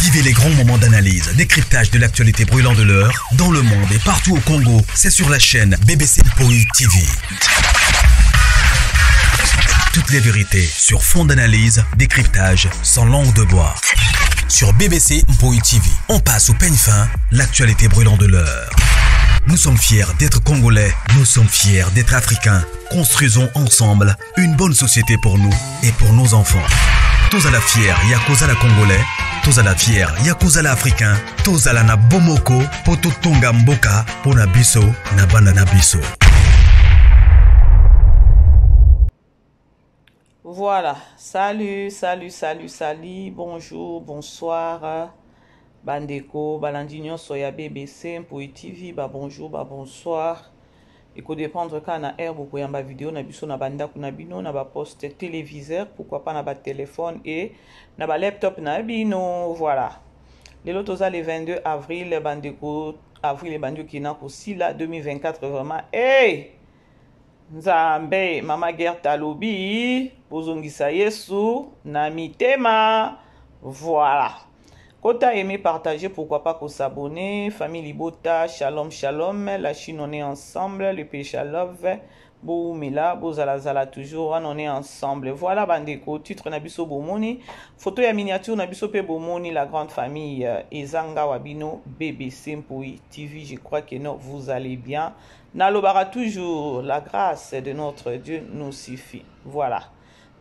Vivez les grands moments d'analyse, décryptage de l'actualité brûlante de l'heure, dans le monde et partout au Congo. C'est sur la chaîne BBC Mpoi TV. Toutes les vérités sur fond d'analyse, décryptage, sans langue de bois. Sur BBC Mpoi TV, on passe au peigne fin, l'actualité brûlante de l'heure. Nous sommes fiers d'être Congolais, nous sommes fiers d'être Africains. Construisons ensemble une bonne société pour nous et pour nos enfants. Tous à la fière, Yakozala Congolais. Tous à la fière, Yakozala Africain. Tous à la na Bomoko, Poto Tonga Mboka, Pona Biso, Nabana Nabiso. Voilà, salut, bonjour, bonsoir, bandeko, balandinyo soya BBC, Mpoi TV, bonjour, bonsoir. Il faut dépendre quand on a air beaucoup de vidéo, na biso na banda kuna bino, na poste téléviseur, pourquoi pas na ba téléphone et na ba laptop na bino, voilà. Les lotos les 22 avril, bandeko, avril et bandeko qui n'a aussi là 2024 vraiment. Hey! Nzambe, mama Gerta lobi, bozongisa Yesu, na mitema, voilà. Kota aimé partager, pourquoi pas qu'on s'abonner. Famille Libota, shalom, shalom. La Chine, on est ensemble. Le péché love. Boumila, Bozalazala, toujours. On est ensemble. Voilà, bandeko. Titre Nabiso Bomoni. Photo et miniature Nabiso Pe Bomoni. La grande famille Ezanga Wabino, BBC Mpoi TV. Je crois que non, vous allez bien. Nalobara toujours. La grâce de notre Dieu nous suffit. Voilà.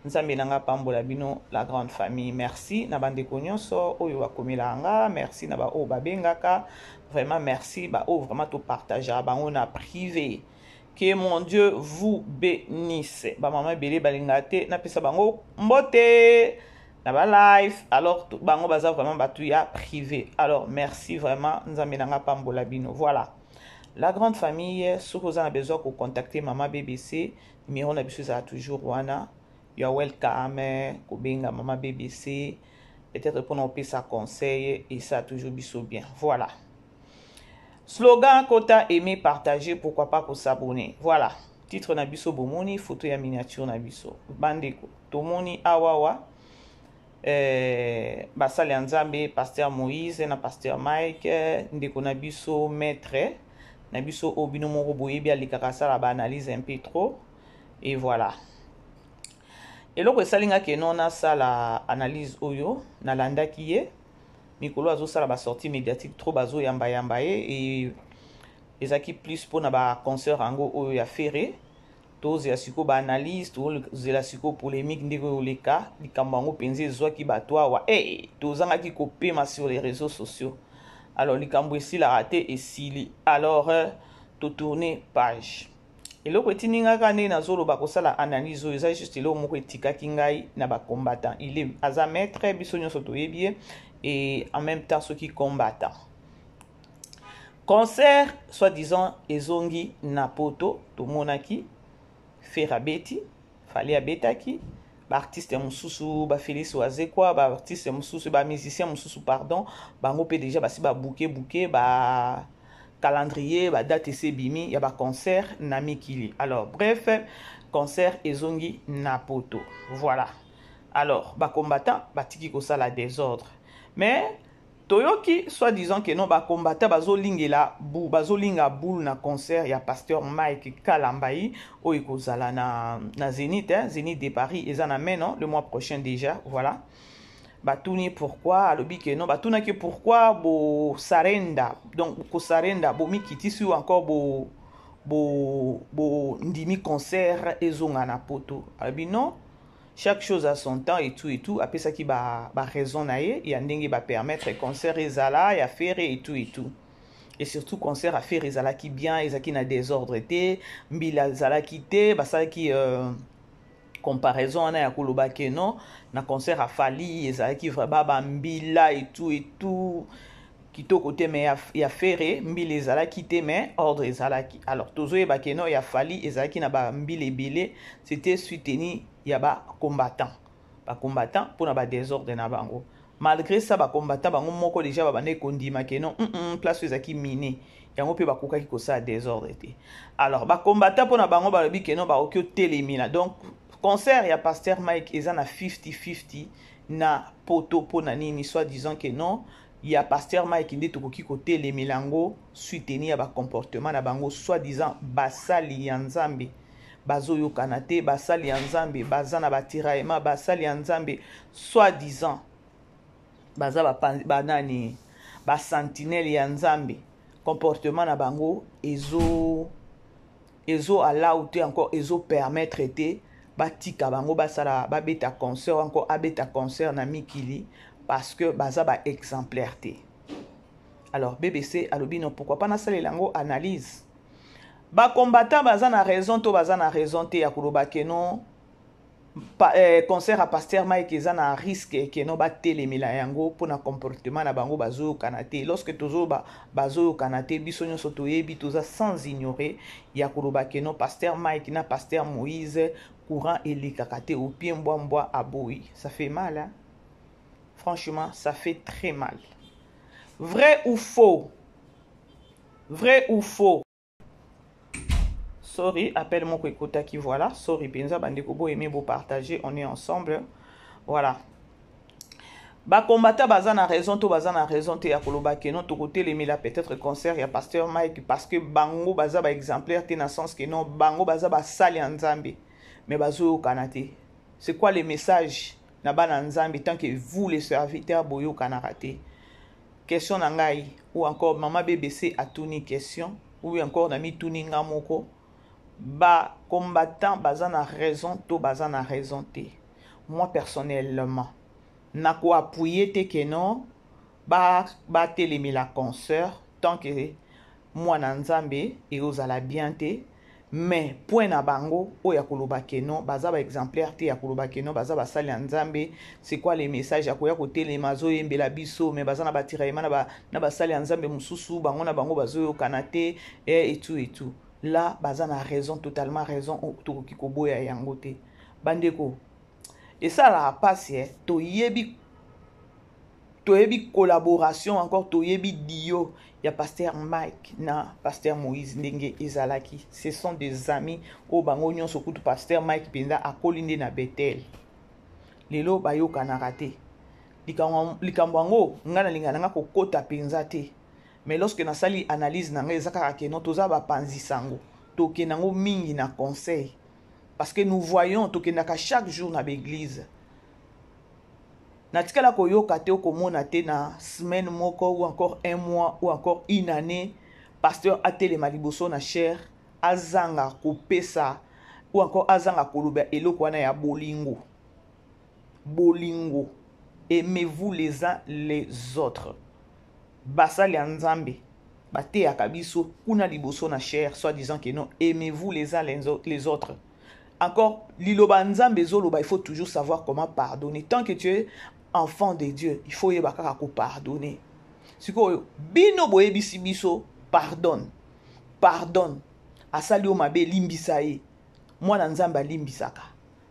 Nzambe nanga pambola bino la grande famille. Merci na bandeko nyonso oyo bakomela nga, merci na ba o babengaka, vraiment merci ba o vraiment to partager bango na privé. Que mon Dieu vous bénisse. Ba maman belé balingate na pesa bango mbote na ba live, alors bango baza vraiment batu ya privé. Alors merci vraiment nzambe nanga pambola bino. Voilà. La grande famille, si vous avez besoin de contacter maman BBC, numéro na biso za toujours wana. You are welcome, Kobenga, Maman BBC. Peut-être pour nous sa conseil et ça toujours biso bien. Voilà. Slogan, quota, aimer, partager, pourquoi pas pour s'abonner. Voilà. Titre Nabiso Bomoni, photo et miniature Nabiso. Bandeko. Tomoni Awawa. Basali Nzambe, Pasteur Moïse, na Pasteur Mike. Ndeko Nabiso Maître. Nabiso Obino Moroboye, bien les caractères, la analyse un peu trop. Et voilà. Et là, salinga ke non a ça la analyse oyo na landa kiye mikolo azo sala ba sortie médiatique trop bazo yamba et ezaki plus pour na ba concert ango oyo ya ferré toze ya siko ba analyse toze la siko polémique ndeko leka likambango penze zwa ki batwa wa tozanga ki kopema sur les réseaux sociaux. Alors likambo ici la raté et sili alors to tourner page. Et le petit ninga ne na zolo ba kosala analyse oyo juste le moko etika kingai na ba combattant. Il est aza maître bisonyo soto yebie et en même temps ceux qui combattant. Concert soi-disant ezongi na poto to monaki ferabeti fali abetaki ba artiste mususu ba Félix Wazekwa ba artiste mususu ba musicien mususu pardon bango pe déjà ba si ba bouquet ba calendrier, ba date et bimi, ya ba concert na mikili. Alors bref, concert ezongi na poto. Voilà. Alors ba combattant ba tiki ko sala désordre. Mais toyoki soi-disant que non ba combattant bazo lingela bou bazo linga boule na concert ya Pasteur Mike Kalambai oyo ko sala na Zénith Zénith de Paris ezana non le mois prochain déjà. Voilà. Batuni pourquoi alobi que non batuna que pourquoi bo sarenda donc ko sarenda bo mikiti ou encore bo ndimi concert ezonga na poto alobi non chaque chose a son temps et tout après ça qui ba raison na ye ya ndenge ba permettre concert ezala ya faire et tout et surtout concert à faire ezala qui bien ezaki na désordre té mbila ezala qui té basala qui comparaison na ya koloba ke non na concert a fali ezalaki vraiment mbila et tout kito côté mais ya ferré mbila ezalaki te mais ordre ezalaki alors tozoyeba ke non ya fali ezalaki na ba mbila ebele c'était soutenu ya ba combattant pour na ba désordre na bango malgré ça ba combattant bango moko déjà ba bane kondima ke non place ezalaki miné yango pe ba kokaki ko sa désordre te alors ba combattant pour na bango ba lobi ke non ba okyo telemina donc concert ya Pasteur Mike eza na 50-50 na poto pona nini soit disant que non ya pasteur Mike nde tokoki kotelemela yango suiteni ya comportement na bango soit disant basali ya nzambe bazoyokana te, basali ya nzambe baza na batiraillement, basali ya nzambe soit disant baza banani basentinelle ya nzambe comportement na bango ezo allow te encore ezo permettre te batika bango basala babeta concert encore abeta concert na mikili parce que baza ba exemplaire te. Alors BBC alobi non pourquoi pas na salela yango analyse ba combattant baza na raison to baza na raison te ya koloba ke non concert à pasteur Mike eza na risque ke non batelemela yango pona comportement na bango bazoyokana te. Lorsque tozo bazoyokana te biso nyonso toyebi toza sans ignorer ya koloba ke non pasteur Mike na pasteur Moïse courant elekaka te au pied mbwa aboyi. Ça fait mal hein? Franchement ça fait très mal. Vrai ou faux? Vrai ou faux? Sorry, appelle mon Kwekota qui voilà. Sorry, Benza Bandeko, beau aimer, beau partager. On est ensemble. Voilà. Ba combattant bazana raison, to bazana raison, te yakoloba que non, to côté les mila peut-être concert, ya pasteur Mike, parce que bango baza ba exemplaire, te na sens que non, bango baza ba sali en Zambie. Mais bazo kanate. C'est quoi le message? Na ba na Nzambi, tant que vous les serviteurs boyo kanarate. Question nangai, ou encore maman BBC a tourné question, ou encore nami tourné ngamoko. Ba combattant bazana raison to bazana raison te. Moi personnellement nako appuyer te que non ba telemi la concert tant que moi na Nzambe et ozala bien te mais point na bango o ya koloba ke non baza ba exemplaire te ya koloba ke non baza ba sali Nzambe. C'est quoi les messages ya koya ko telema zo yembela biso mais bazana ba tiraillement na ba sali Nzambe mususu bango na bango bazo yo kanate et tout là baza na raison totalement raison to kikoboya yango te bandeko. Et ça la passe to yebi collaboration encore to yebi dio ya pasteur Mike na pasteur Moïse ndenge ezalaki. Ce sont des amis o bango nyonso kutu pasteur Mike penda akolinde na Bethel lelo bayoka na raté likambo yango ngana lingana nga kokota penza te. Mais lorsque na sali analyse na nga ezaka ke non toza ba panzi sango toke nango mingi na conseil parce que nous voyons toke naka chaque jour na l'église na tikala koyoka te okomona te na semaine moko ou encore un mois ou encore une année pasteur atelema liboso na cher azanga kopesa ou encore azanga koloba eloko wana ya bolingo. Aimez-vous les uns les autres. Basali Nzambe bate ya kabiso kuna liboso na cher soit disant que non aimez-vous les uns les autres. Encore liloba Nzambe zoloba, il faut toujours savoir comment pardonner. Tant que tu es enfant de Dieu, il faut yeba kaka ko pardonner. Siko bino boyebisi biso pardonne asali o mabe limbisa ye mwana Nzambe limbisaka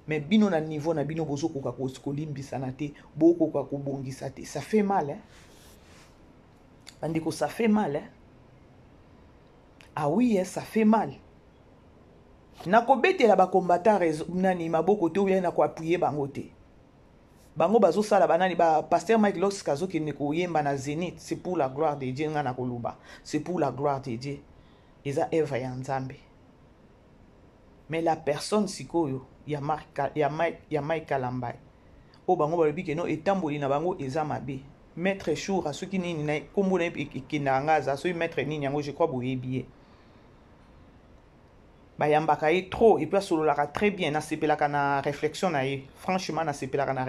mais bino na niveau na bino bozo koka ko limbisa na te boko ko bongisa te. Ça fait mal hein. Bandiko, ça fait mal, hein? Ah oui, hein, ça fait mal. Nakobete la ba combattant nani maboko te ou bien nako appuyer bango te. Bango bazo sala banani ba pasteur Mike Lox kazo ki neko yemba na Zénith, c'est pour la gloire de Dieu ngana koluba. C'est pour la gloire de Dieu. Eza Eva ya Nzambe. Mais la personne sikoyo ya Mike Kalambai. O bango balobi ke no etamboli na bango eza mabe. Maître Chour, à ceux qui n'y comme qui n'engagent, ceux qui maître Ninyango, je crois, vous bien. Bayambakaye trop, et puis solo la très bien, na sepelaka na réflexion na ye. Franchement, na sepelaka na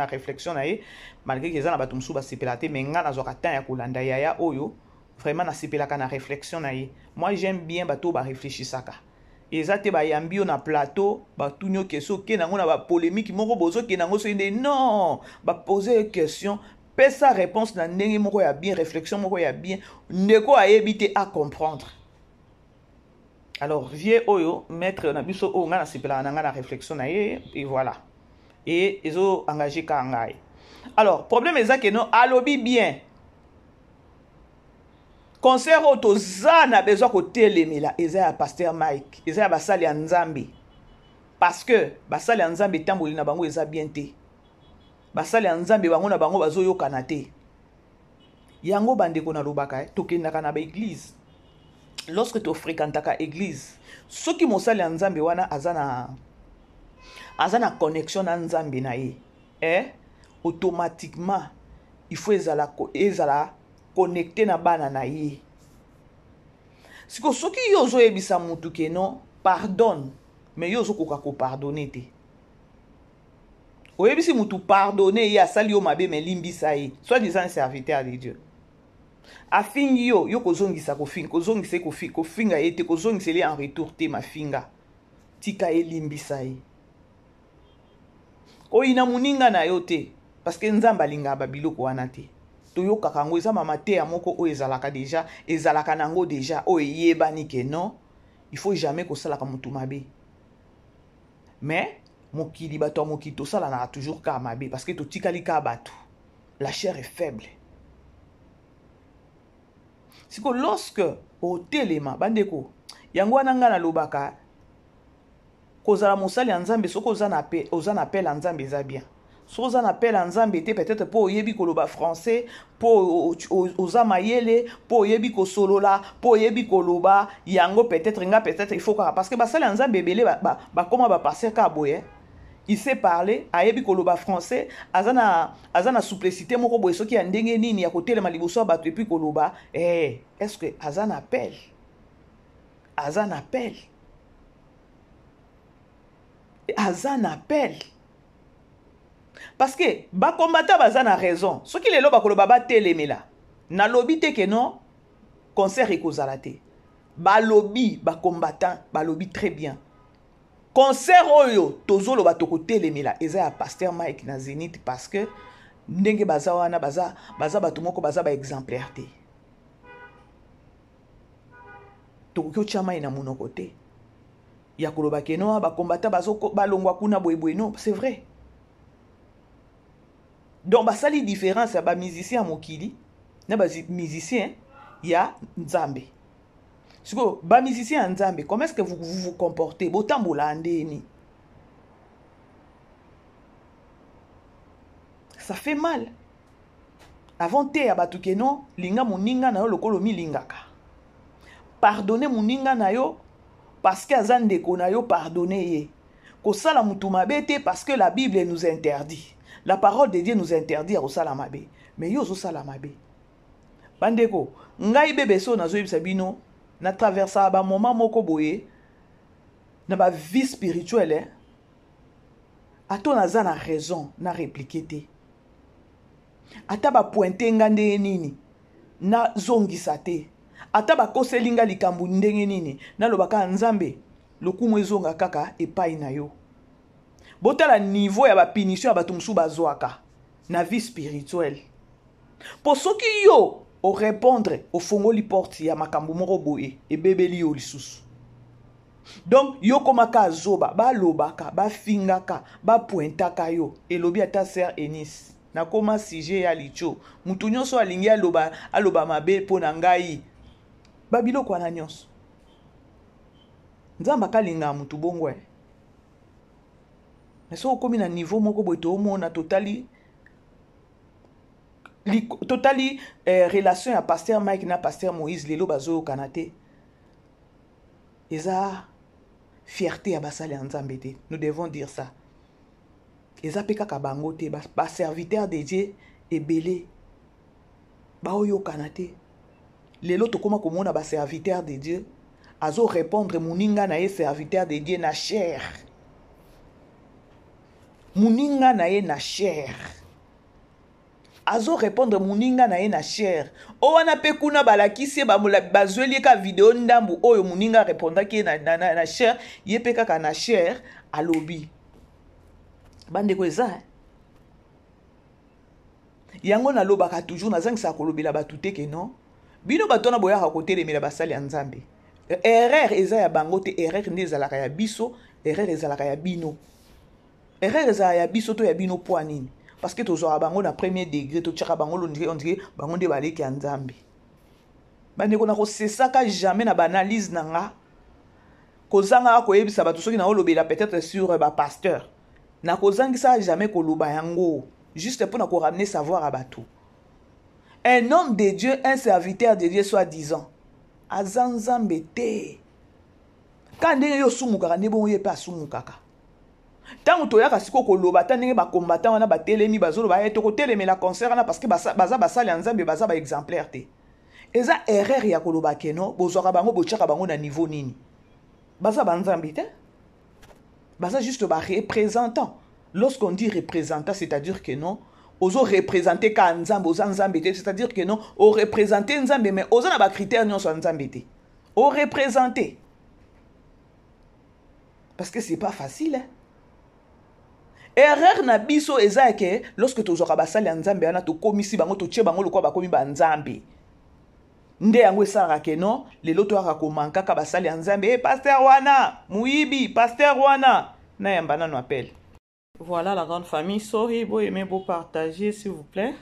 réflexion na ye, malgré que ça na batumsu ba sepelate, mais nga na zoka tan ya kolanda ya oyo, vraiment na sepelaka na réflexion na ye. Moi j'aime bien bato ba réfléchisaka. Et ça te bayambi na plateau, ba tunyo question ke nango na ba polémique moko bozo ke nango so inde non, ba poser question. Sa réponse na ndenge moko ya bien réflexion moko ya bien ndeko ayebite à comprendre. Alors vieux oyo maître na biso o nga na sepela na nga na réflexion na ye et voilà et ezo engagé ka ngai. Alors problème est ça que non alobi bien concert auto za na besoin ko telemela eza ya pasteur Mike eza ya basali ya Nzambe parce que basali ya Nzambe tamboli na bango eza bien te. basali ya nzambe bango na bango bazoyokana te. Yango bandeko na lobaka tokendaka na ba église. Lorsque tu fréquentaka église, soki mosali ya nzambe wana azana connexion na nzambe na ye, automatiquement il faut ezala connecté na bana na ye. Siko soki yo ozoyebisa mutu ke non pardonne, mais yo ozokoka ko pardonner te. Oyebisi mutu pardonner ye asali yo mabe me limbisa ye, soit disant serviteur de Dieu. Afingi yo kozongisa kofinga ye te, kozongiseli en retour te mafinga. Tika ye limbisa ye. Oyina muninga na yo te, parce que nzamba linga babiloko wana te. Toyoka kango eza mama te ya moko o ezalaka déjà, ezalaka nango déjà o yebani ke non, il faut jamais kosalaka mutu mabe. Mais mokili bato mokili tosala na toujours ka mabe parce que totikali ka bato. La chair est faible. C'est que lorsque au téléma bandeko yango wana nga na lobaka kozala mosali ya nzambe soko oza na appel ya nzambe eza bien. So oza na appel ya nzambe te peut-être po oyebi koloba français, po oza mayele, po oyebi kosolola, po oyebi koloba yango peut-être il faut parce que basali ya nzambe ebele bakoma bapasser ka boye. Il sait parler, ayebi koloba français, azana souplicité moko boye soki ya ndenge nini ya kotelema liboso bato et puis koloba, est-ce que azana appel? Azana appel. Azana appel. Parce que ba combattant bazana raison. Soki lelo ba koloba ba telemela. Na lobi te ke non concert ekozala te. Ba lobi ba combattant, ba lobi très bien. Concert oyo tozolo batoko telemela eza ya pasteur Mike na Zénith parce que ndenge baza wana baza bato moko baza ba exemplaire te. Tokyo chama ina munoko te. Ya koloba keno ba combattant bazoko balongwa kuna boyeboy non, c'est vrai. Donc basali différence ya ba musicien mokili na ba musicien ya nzambe. Siko ba musicien nzambe, comment est-ce que vous vous comportez? Botambola ndeni. Ça fait mal. Avant te ya batu keno linga moninga na yo lokolo mi lingaka. Pardonnez moninga na yo parce que azandeko na yo pardonner ye. Ko sala mutu mabe te parce que la Bible nous interdit. La parole de Dieu nous interdit à osala mabe. Mais yo zo sala mabe. Bandeko, ngai bebe so na zo yebisa bino na traversa ba moment moko boye na ba vie spirituelle ato naza na raison na répliquer te ata ba pointer ngande nini na zongisa te ata ba koselinga likambu ndenge nini na lobaka nzambe lokumu ezonga kaka epai na yo botala niveau ya ba punition ya bato musu bazwaka na vie spirituelle pour soki yo au répondre au fongoli porte ya makambo moko boye e bebeli yo lisusu. Donc yo komaka zoba ba lobaka ba fingaka ba pointaka yo elobi ata sœur Enis na koma sujet ya licho mutu nyonso alingi aloba mabe pona ngai ba biloko na nyonso nzamba kalinga mutu bongwe mais so komi na niveau moko boye to mona totally relation à pasteur Mike na pasteur Moïse lelo bazo kanate eza fierté ya basali ya nzambe te. Nous devons dire ça. Eza peka ka bango te ba serviteur de Dieu ebele ba oyo kanate lelo tokoma komona ba serviteur de Dieu azo répondre muninga na ye serviteur de Dieu na chair. Muninga na ye na chair. Azo répondre muninga na ye na chair. O wana pe kuna balakisi bazweli ka video ndambu oyo muninga répondaki na chair, ye pe kaka na chair alobi. Bandeko eza. Yango na lobaka toujours nazangisa kolobela batute ke non. Bino batona boya kotelemela basali ya nzambe. Erreur eza ya bango te, erreur nde ezalaka ya biso, erreur ezalaka ya bino. Erreur ezalaka ya biso to ya bino po nini? Parce que tozo abango na premier degré to tchaka bango on dirait bango nde baleki ya nzambe. Bandeko na ko sesaka jamais na banalise nanga. Kozanga ko yebisa bato soki na olobela peut-être sur ba pasteur. Na kozangisa jamais koloba yango. juste pour nous ramener savoir à bateau. Un homme de Dieu, un serviteur de Dieu, soi-disant, azanzambete. Quand ndenge yo sumukaka ne bon yepa sumukaka. Tant to yaka siko ko loba tant ndenge ba combattant wana ba telemi bazolo ba eto ko telemela concert na parce que baza ya nzambe baza ba exemplaire te. Eza erreur ya ko loba keno bozwaka bango bochaka bango na niveau nini. Baza ba nzambe te. Baza juste ba représentant. Lorsqu'on dit représentant, c'est-à-dire que non, ozo représenter ka nzambe oza nzambe te, c'est-à-dire que non, o représenter nzambe mais oza na ba critère nyonso nzambe te. O représenter. Parce que c'est pas facile. Hein? Erreur na biso eza ke lorsque tozwaka basali ya nzambe wana tokomisi bango totie bango lokwa bakomi ba nzambe. Nde yango esara ke non, lelo toyaka komanka ka basali ya nzambe, pasteur wana, muibi, pasteur wana, na yamba nano appelle. Voilà la grande famille, sorry, vous aimez vous partager s'il vous plaît.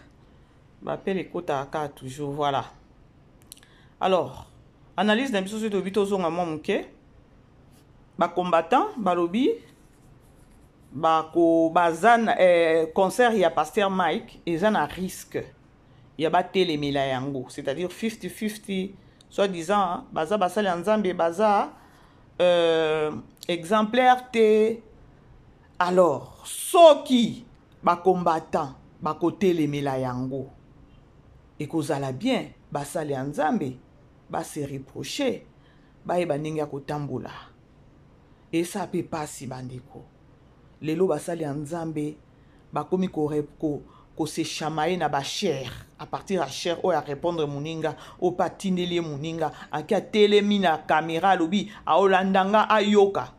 M'appelle écoute à toujours, voilà. Alors, analyse d'un biso de bito zonga momuke. Ba combattant, balobi, bako bazan concert ya pasteur Mike, ils ont un risque. Il y a ba telemela yango, c'est-à-dire 50-50, soi-disant, baza basali nzambe baza exemplaire te. Alors, soki ba combattant, bako telemela yango, et kozala bien, basali nzambe, ba se reprocher, ba eba ninga kotambola. Et ça peut pas si bandeko. Lelo basali ya nzambe bakomi ko se chamaye na ba chair à partir à chair o ya répondre muninga o patindeli muninga akia telemi na caméra lobi a olandanga ayoka.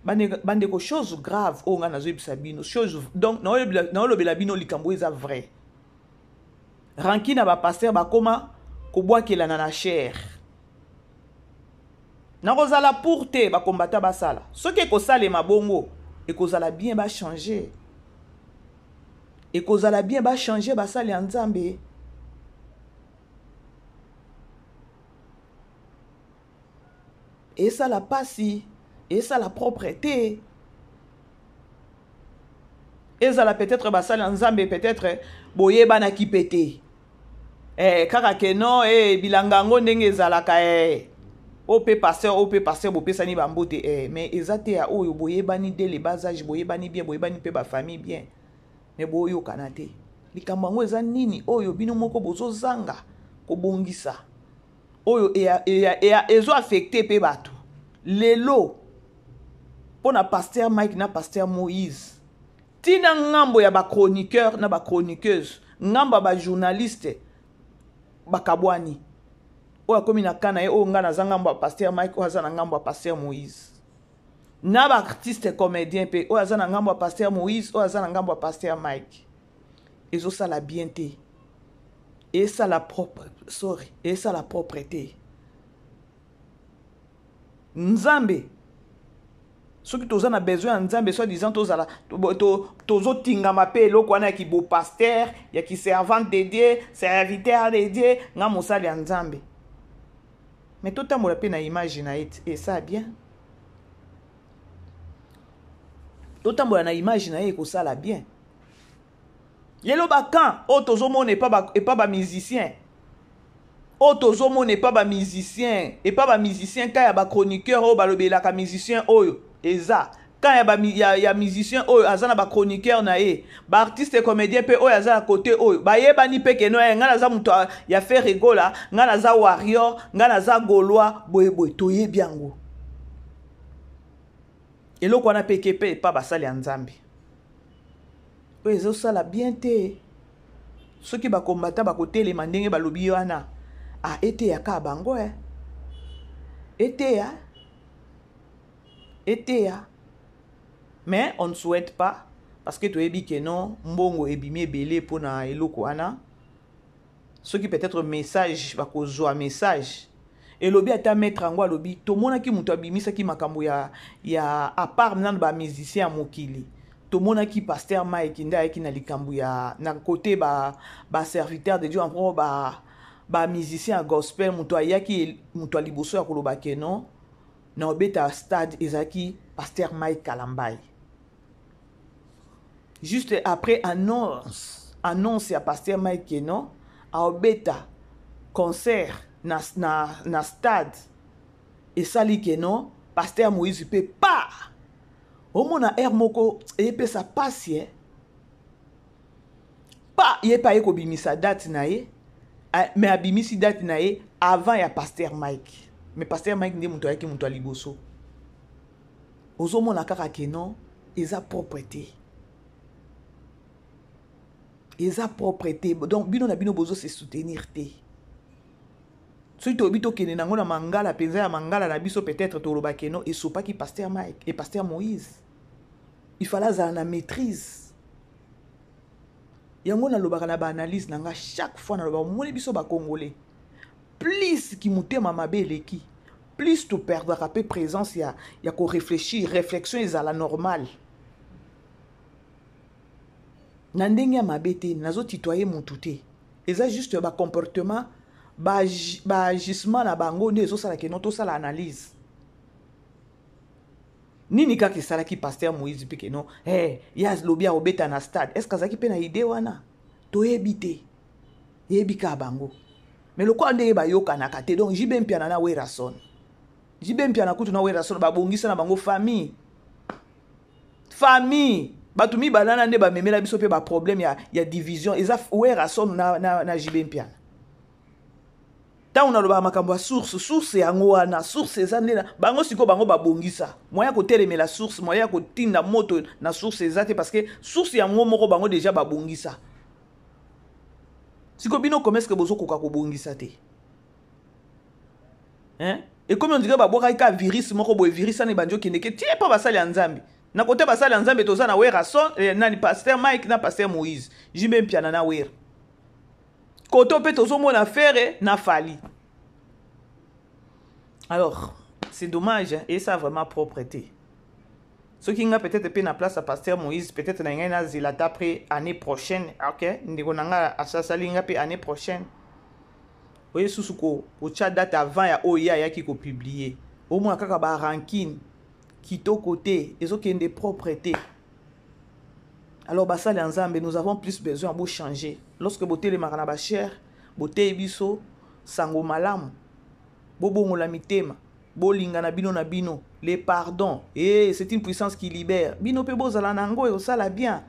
Bandeko chose grave o nga nazo bisabino chose donc na olobela bino likambo eza vrai. Ranki na ba pasteur bakoma ko bwakela na chair. Nakozala pour te ba kombata basala. Ce que kosala mabongo et kozala bien ba changer. Et kozala bien ba changer basala ya nzambe. Et ça la passi, et ça la propreté. Et ça la peut-être basala ya nzambe peut-être boyeba na kipete. Kaka keno bilangango ndenge ezalaka Ope pasteur bopé sani bambote mais ezate ya oyo boyebani dès les bas âge boyebani bien boyebani pe ba famille bien mais boyo kanate likambo ngo eza nini oyo bino moko bozo zanga ko bongisa oyo ezo affecté pe bato lelo pona pasteur Mike na pasteur Moïse tina ngambo ya ba chroniqueur na ba chroniqueuse ngamba ba journaliste bakabwani oya komi na kana o ngana za ngambo pasteur Mike o za na ngambo pasteur Moïse na ba artiste comédien pe o za na ngambo pasteur Moïse o za na ngambo pasteur Mike ezo sala bien te et ça la propreté nzambe soki toza na besoin nzambe soit disant tozo tingama pe eloko wana ki bo pasteur ya ki servante de Dieu serviteur de Dieu nga mosali ya nzambe. Mais tout le temps, on a image et ça bien. Tout le temps, on a image et ça la bien. Yelo bakan, otozomo n'est pas musicien. Otozomo n'est pas musicien et pas musicien quand il y a chroniqueur ou balobela ka musicien oyo eza. Quand il y a musicien oyo azana ba chroniqueur na ba artiste et comédien pe oyo azana côté oyo ba yeba ni pe keno ngana za muto ya fait rigola ngana za warrior ngana za gaulois boye toye biango eloko wana pe kepe pa basali ya nzambe oyo ezo sala bien te soki ba combattant ba côté les mandenge ba lobi wana ete ya ka bango ete ya. Mais on ne souhaite pas parce que tu es dit que non, mbongo ebimé belé pour na eloko wana. Ce qui peut être message ba ko zo message. Et lobi ata mettre en lobi to mona ki muto abimisa ki makambo ya à part nan ba musicien mokili. To mona ki pasteur Mike nda ki na likambo ya na côté ba serviteur de Dieu en pro ba musicien gospel muto ayaki muto liboso ya koloba ke non. Na obeta stade ezaki pasteur Mike Kalambai. juste après annonce ya pasteur Mike Keno aobeta concert na stade esali Keno pasteur Moïse pe pa omona air moko epesa pasi pa yepa ye kobimisa date na ye mais abimisi date na ye avant ya pasteur Mike mais pasteur Mike nde muto ayaki muto aliboso ozomona kaka Keno eza propreté donc bino na bino bozo se soutenir te soki toyebi tokende nango na mangala penza ya mangala na biso peut-être toloba Keno esopaki pasteur Mike et pasteur Moïse il fallait azala na maîtrise yango nalobaka na baanalyse nanga chaque fois nalobaka omoni biso bakongolais plus ki motema mabe eleki plus toperdaka mpe présence ya korefléchir réflexion ezala normale na ndenge ya mabe te nazotitoye mutu te eza juste bacomportement baagissement na bango nde ezosala Keno tosala analyse nini kaka esalaki pasteur Moïse mpe Keno ya lobi aobeta na stade est ce que azalaki mpe na ide wana toyebi te yebi ka bango mais lokola ndenge bayokanaka te donc jibe mpiana na werason jibe mpiana kutu na werason babongisa na bango famille bato mibala nde bamemela biso mpe baproblème ya division eza werason na jibe mpiana ntango nalobaka makambo ya source yango wana source eza nde bango siko bango babongisa moya kotelemela source moya kotinda moto na source eza te parce que source yango moko bango déjà babongisa siko bino komeske bozokoka kobongisa te et comme on dirait babwakaki ka virus moko boye virus wana ebandi okendeke tie mpo basali ya nzambe na kote basali ya nzambe toza na werason nani pasteur Mike na pasteur Moïse jibe mpiana na wera koto mpe tozomona fere na fali alors c'est dommage et ça vraiment propreté ce qui nga peut-être pe na place à pasteur Moïse peut-être na ngai na zilata après année prochaine ok ndeko nanga asasali nga pe année prochaine oye susu ko ocha date avant ya oya yaki ko publier au moins kaka ba ranking kitoko te ezokende propreté. Alors basali nzambe nous avons plus besoin de changer lorsque boté le marana ba cher boté biso sango malamu bobongola mitema bolinga na bino les pardons et c'est une puissance qui libère bino pe bozala nango et osala bien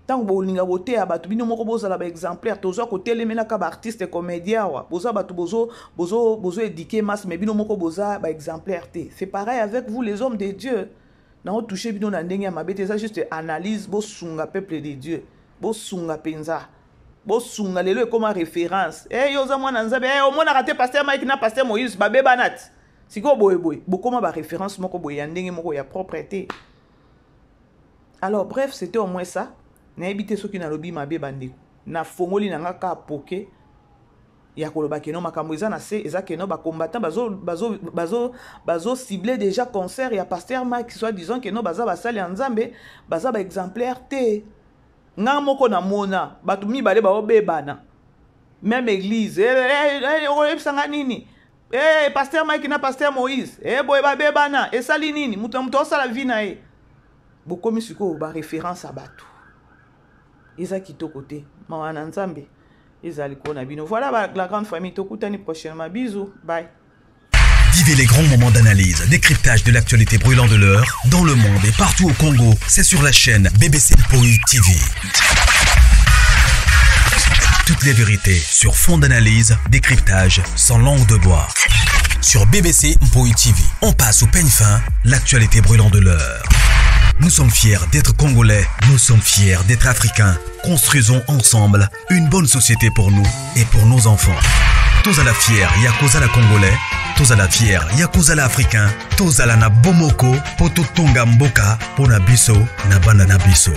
tant bolinga boté abatu bino moko bozala ba exemplaire tozo côté les menaka ba artiste comédien wa boza batu bozo éduquer masse mais bino moko boza ba exemplaire té c'est pareil avec vous les hommes de Dieu. Na touché bino na ndenge ya mabete ça juste analyse bo sunga peuple de Dieu bo sunga penza bo sunga lelo comme référence yoza mwana nzabe omona raté pasteur Mike na pasteur Moïse babe banat siko boye bo comme ba référence moko boye ya ndenge moko ya propreté. Alors bref c'était au moins ça na ebité soki na lobi mabe bandeko na fongoli na ngaka poké ya koloba Keno makambo eza na se eza Keno ba combattant bazo cibler déjà concert ya pasteur Mike soit disant Keno baza basali ya nzambe baza ba exemplaire te nga moko na mona batu mibale baobebana même église oyebisanga nini pasteur Mike na pasteur Moïse boye babebana esali nini mutu osala vie na ye bokomi siko ba référence à batu eza kitoko te mawa na nzambe. Voilà la grande famille. Tokutani prochainement. Bisous. Bye. Vivez les grands moments d'analyse, décryptage de l'actualité brûlante de l'heure, dans le monde et partout au Congo. C'est sur la chaîne BBC Mpoï TV. Toutes les vérités sur fond d'analyse, décryptage sans langue de bois. Sur BBC Mpoï TV, on passe au peigne fin l'actualité brûlante de l'heure. Nous sommes fiers d'être Congolais, nous sommes fiers d'être Africains. Construisons ensemble une bonne société pour nous et pour nos enfants. Tous à la fière, Yakozala Congolais, tous à la fière, Yakozala Africain, tous à la na Bomoko, Poto Tonga Mboka, Pona Biso, na Banda na Biso.